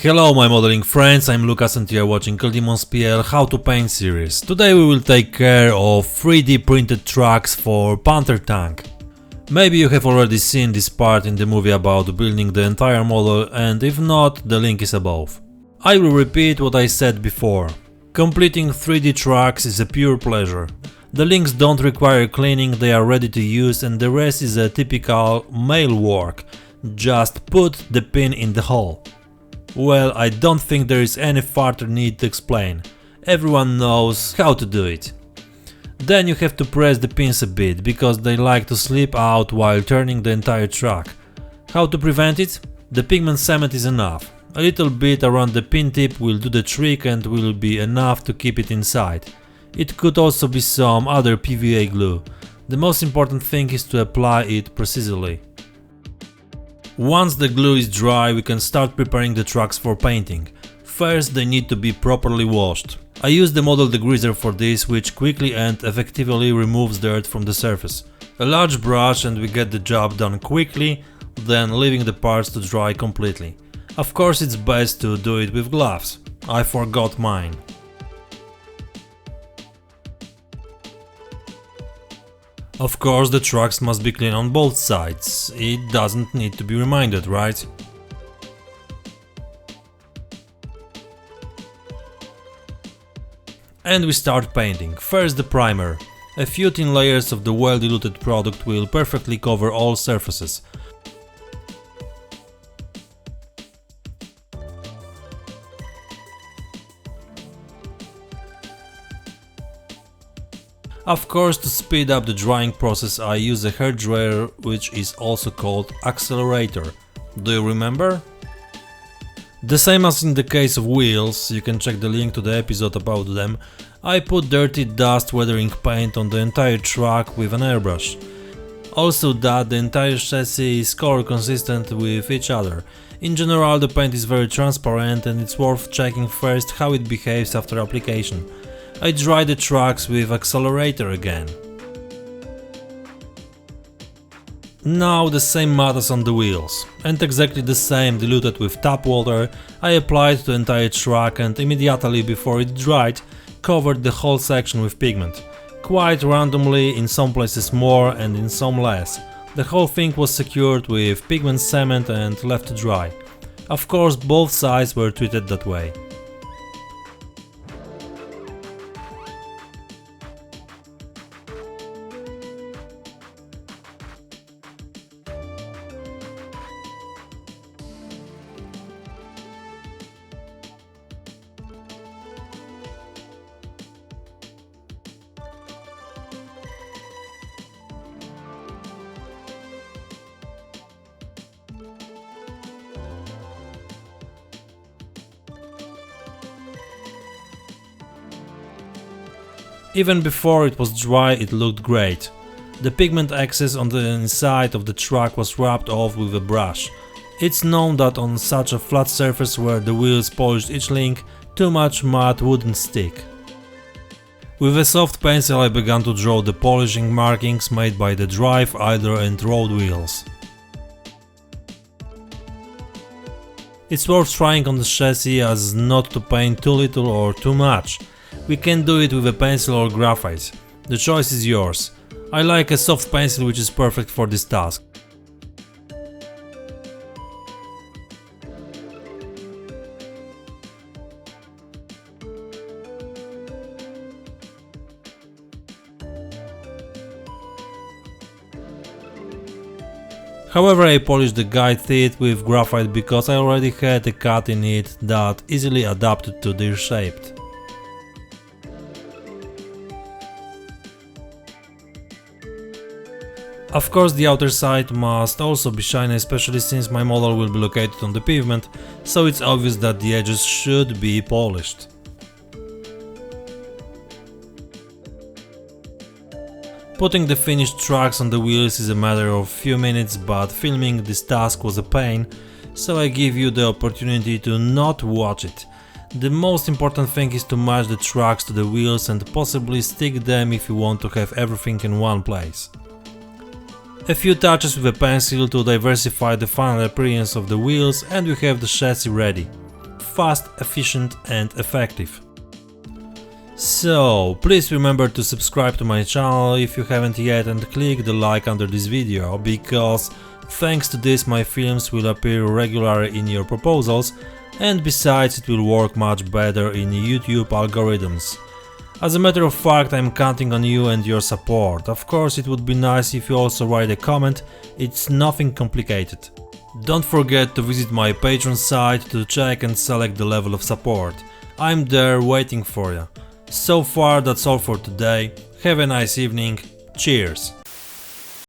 Hello my modeling friends, I'm Lucas and you are watching KillDemons.pl How to Paint series. Today we will take care of 3D printed trucks for Panther tank. Maybe you have already seen this part in the movie about building the entire model, and if not, the link is above. I will repeat what I said before. Completing 3D trucks is a pure pleasure. The links don't require cleaning, they are ready to use, and the rest is a typical male work. Just put the pin in the hole. Well, I don't think there is any further need to explain. Everyone knows how to do it. Then you have to press the pins a bit, because they like to slip out while turning the entire truck. How to prevent it? The pigment cement is enough. A little bit around the pin tip will do the trick and will be enough to keep it inside. It could also be some other PVA glue. The most important thing is to apply it precisely. Once the glue is dry, we can start preparing the trucks for painting. First, they need to be properly washed. I use the model degreaser for this, which quickly and effectively removes dirt from the surface. A large brush and we get the job done quickly, then leaving the parts to dry completely. Of course, it's best to do it with gloves. I forgot mine. Of course, the trucks must be clean on both sides. It doesn't need to be reminded, right? And we start painting. First the primer. A few thin layers of the well-diluted product will perfectly cover all surfaces. Of course, to speed up the drying process, I use a hairdryer, which is also called accelerator. Do you remember? The same as in the case of wheels, you can check the link to the episode about them. I put dirty dust weathering paint on the entire truck with an airbrush. Also that the entire chassis is color consistent with each other. In general, the paint is very transparent and it's worth checking first how it behaves after application. I dry the trucks with accelerator again. Now the same matters on the wheels, and exactly the same diluted with tap water I applied to the entire truck and immediately before it dried covered the whole section with pigment. Quite randomly, in some places more and in some less. The whole thing was secured with pigment cement and left to dry. Of course, both sides were treated that way. Even before it was dry, it looked great. The pigment excess on the inside of the truck was rubbed off with a brush. It's known that on such a flat surface where the wheels polished each link, too much mud wouldn't stick. With a soft pencil I began to draw the polishing markings made by the drive, idler and road wheels. It's worth trying on the chassis as not to paint too little or too much. We can do it with a pencil or graphite. The choice is yours. I like a soft pencil which is perfect for this task. However, I polished the guide teeth with graphite because I already had a cut in it that easily adapted to their shape. Of course, the outer side must also be shiny, especially since my model will be located on the pavement, so it's obvious that the edges should be polished. Putting the finished trucks on the wheels is a matter of few minutes, but filming this task was a pain, so I give you the opportunity to not watch it. The most important thing is to match the trucks to the wheels and possibly stick them if you want to have everything in one place. A few touches with a pencil to diversify the final appearance of the wheels and we have the chassis ready. fast, efficient and effective. So, please remember to subscribe to my channel if you haven't yet and click the like under this video, because thanks to this my films will appear regularly in your proposals, and besides it will work much better in YouTube algorithms. As a matter of fact, I'm counting on you and your support. Of course, it would be nice if you also write a comment, it's nothing complicated. Don't forget to visit my Patreon site to check and select the level of support. I'm there waiting for you. So far that's all for today. Have a nice evening. Cheers!